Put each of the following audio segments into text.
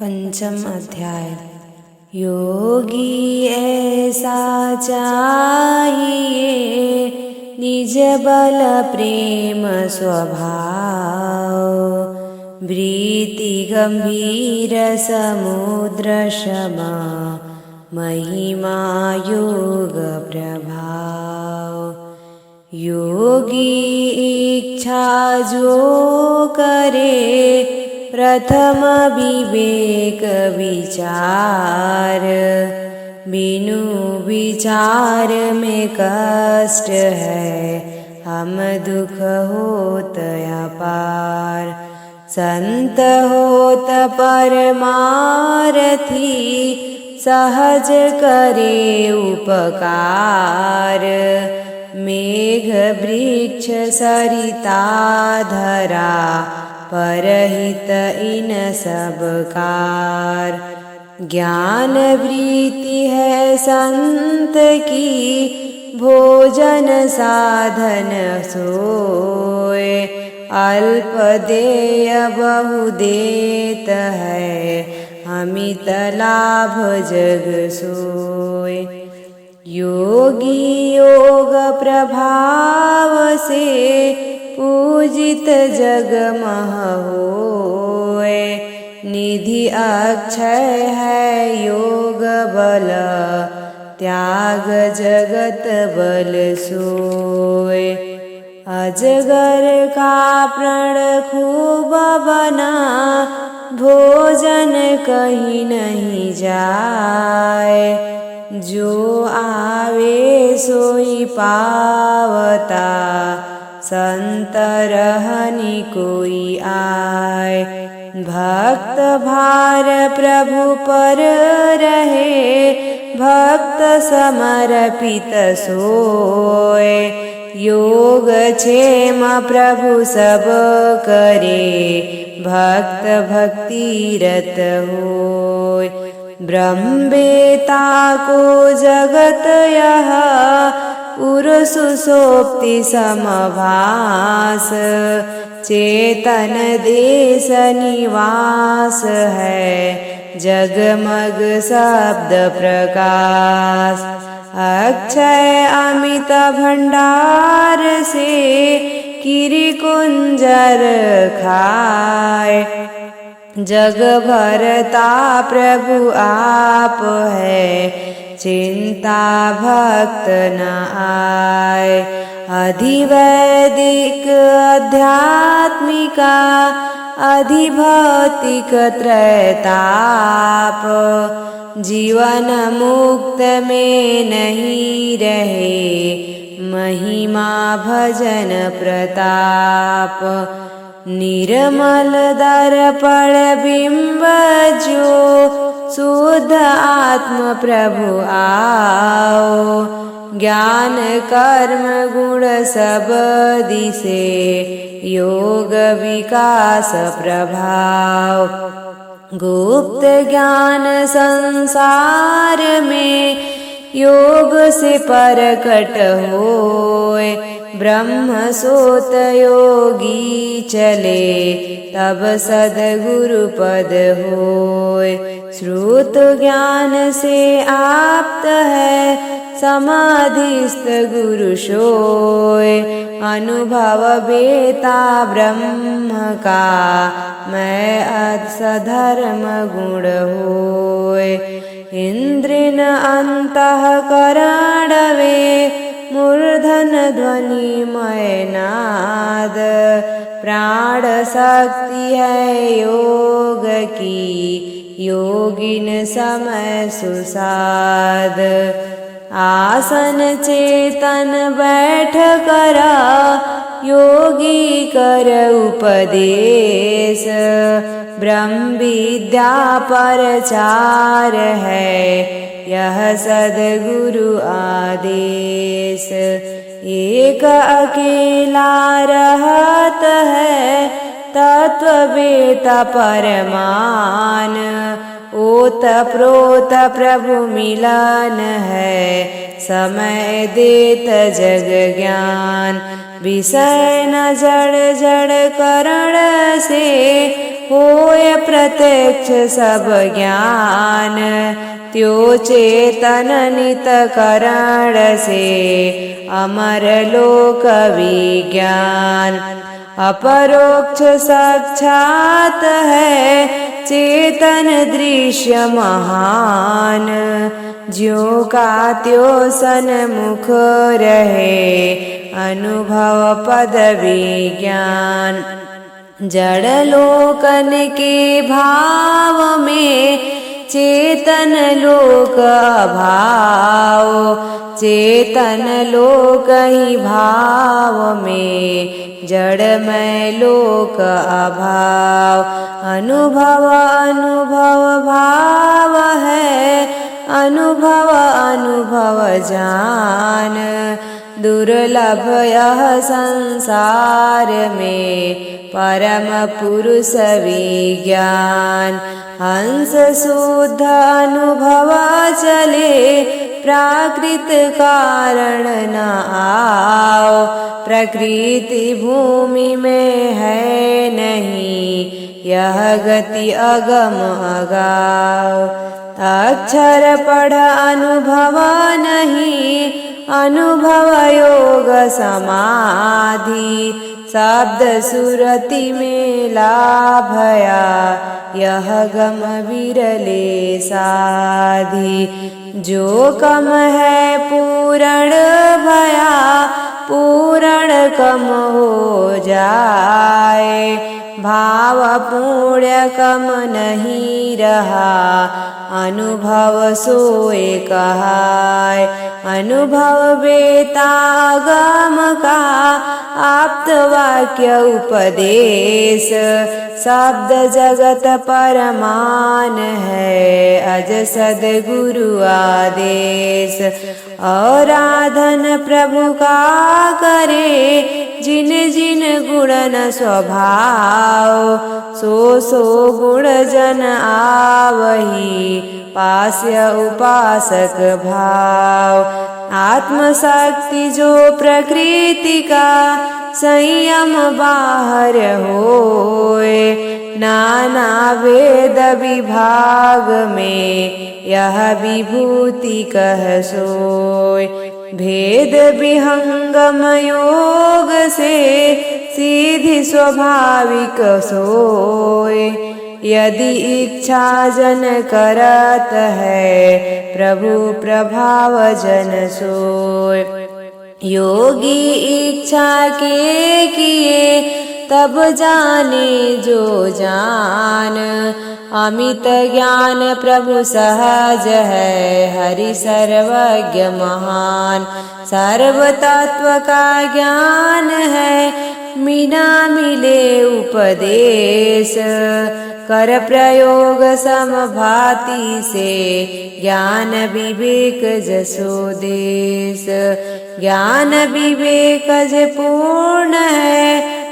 पंचम अध्याय। योगी ऐसा चाहिए, निज बल प्रेम स्वभाव। वृत्ति गंभीर समुद्र क्षमा, महिमा योग प्रभाव। योगी इच्छा जो करे, प्रथम विवेक विचार। बिनु विचार में कष्ट है, हम दुख होत अपार। संत होत परमारथी, सहज करे उपकार। मेघ वृक्ष सरिता धरा, परहित इन सब कार। ज्ञान वृत्ति है संत की, भोजन साधन सोए। अल्प देय बहु देत है, अमित लाभ जग सोए। योगी योग प्रभाव से, पूजित जग मह होए। निधि अक्षय है योग बल, त्याग जगत बल सोए। अजगर का प्रण खूब बना, भोजन कहीं नहीं जाए। जो आवे सोई पावता, संत रहनि कोई आए। भक्त भार प्रभु पर रहे, भक्त समर्पित सोए। योग क्षेम प्रभु सब करे, भक्त भक्ति रत होय। ब्रह्मवेता को जगत यह, पुरुषु सोप्ति समभास। चेतन देश निवास है, जगमग शब्द प्रकाश। अक्षय अमित भंडार से, किरिकुंजर खाए। जग भरता प्रभु आप है, चिंता भक्त न आए। अधिवैदिक आध्यात्मिका, अधिभौतिक त्रैताप। जीवन मुक्त में नहीं रहे, महिमा भजन प्रताप। निर्मल दर्पण बिंब जो, शुद्ध आत्म प्रभु आओ। ज्ञान कर्म गुण सब दिसे, योग विकास प्रभाव। गुप्त ज्ञान संसार में, योग से परकट होए। ब्रह्म सोत योगी चले, तब सद्गुरु पद होय। श्रुत ज्ञान से आप्त है, समाधिस्थ गुरु सोय। अनुभव बेता ब्रह्म का, मैं सधर्म गुण होय। इंद्रिन अंतःकरण वे, मूर्धन ध्वनि मय नाद। प्राण शक्ति है योग की, योगिन समय सुसाद। आसन चेतन बैठ करा, योगी कर उपदेश। ब्रह्म विद्या परचार है, यह सद्गुरु आदेश। एक अकेला रहत है, तत्ववेता परमान। ओत प्रोत प्रभु मिलन है, समय देत जग ज्ञान। विषय न जड़ जड़ करण से, होय प्रत्यक्ष सब ज्ञान। त्यो चेतन नित करण से अमर लोक विज्ञान। अपरोक्ष साक्षात है चेतन दृश्य महान। ज्यों का त्यों सन्मुख रहे अनुभव पद विज्ञान। जड़ लोकन के भाव में चेतन लोक अभाव। चेतन लोक ही भाव में जड़मय लोक अभाव। अनुभव अनुभव भाव है अनुभव अनुभव जान। दुर्लभ यह संसार में परम पुरुष विज्ञान। हंस शुद्ध अनुभव चले प्राकृत कारण न आओ। प्रकृति भूमि में है नहीं यह गति अगम अगाव। अक्षर पढ़ अनुभव नहीं अनुभव योग समाधि। शब्द सुरति में लाभया यह गम विरले साधि। जो कम है पूरण भया पूरण कम हो जाए। भाव पुण्य कम नहीं रहा अनुभव सोए कहाय। अनुभव वेतागम का आप्त वाक्य उपदेश। शब्द जगत परमान है अज सद्गुरु आदेश। आराधन प्रभु का करे जिन जिन गुणन स्वभाव। सो गुण जन आवही पास्य उपासक भाव। आत्मशक्ति जो प्रकृति का संयम बाहर होए। नाना वेद विभाग में यह विभूति कह सोय। भेद विहंगम योग से सीधि स्वाभाविक सोय। यदि इच्छा जन करत है प्रभु प्रभाव जन सोय। योगी इच्छा के किए तब जाने जो जान। अमित ज्ञान प्रभु सहज है हरि सर्वज्ञ महान। सर्व तत्व का ज्ञान है बिना मिले उपदेश। कर प्रयोग समभाति से ज्ञान विवेक जसो देश। ज्ञान विवेक ज पूर्ण है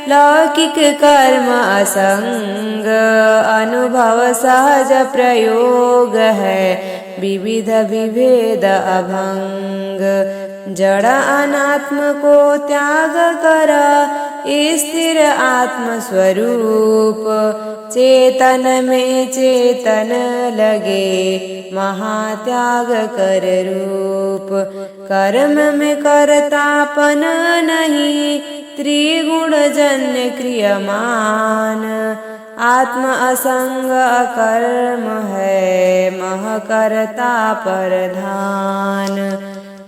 लौकिक कर्म असंग। अनुभव सहज प्रयोग है विविध विभेद अभंग। जड़ अनात्म को त्याग कर स्थिर आत्म स्वरूप। चेतन में चेतन लगे महात्याग कर रूप। कर्म में कर्तापन नहीं त्रिगुण जन्य क्रियमान। आत्म असंग अकर्म है महकर्ता प्रधान।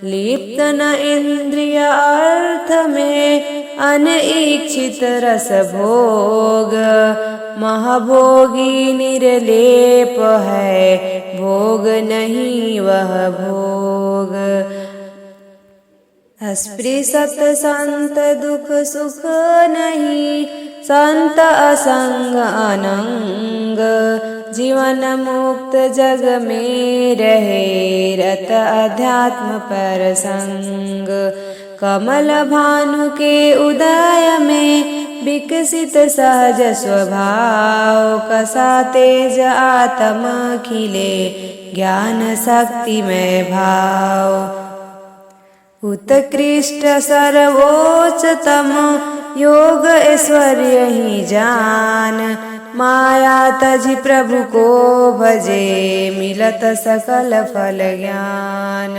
लिप्त न इंद्रिय अर्थ में अनइच्छित रस भोग। महभोगी निर्लेप है भोग नहीं वह भोग। अस्पृशत संत दुख सुख नहीं संत असंग अनंग। जीवन मुक्त जग में रहे रत अध्यात्म पर संग। कमल भानु के उदय में विकसित सहज स्वभाव। कसा तेज आत्म खिले ज्ञान शक्ति में भाव। उत्कृष्ट सर्वोच्चतम योग ऐश्वर्य ही जान। माया तजि प्रभु को भजे मिलत सकल फल ज्ञान।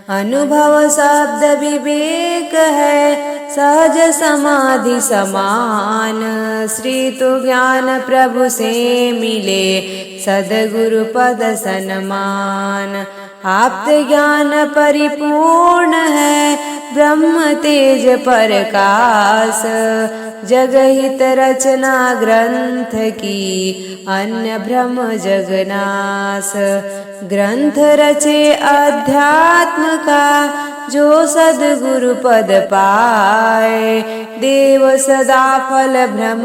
अनुभव शब्द विवेक है सहज समाधि समान। श्री तो ज्ञान प्रभु से मिले सदगुरु पद सन्मान। आप्त ज्ञान परिपूर्ण है ब्रह्म तेज प्रकाश। जगहित रचना ग्रंथ की अन्य ब्रह्म जगनाश। ग्रंथ रचे अध्यात्म का जो सद्गुरु पद पाए। देव सदा फल भ्रम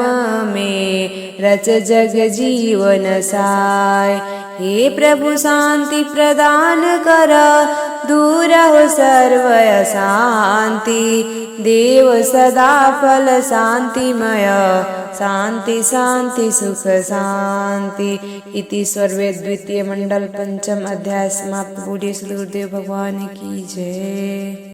में रच जग जीवन साय। हे प्रभु शांति प्रदान कर दूर हो सर्व अशांति। देव सदा फल शांतिमय शांति शांति सुख शांति। इति स्वरवेद द्वितीय मंडल पंचम अध्याय समाप्त। बूढ़े सद्गुरुदेव भगवान की जय।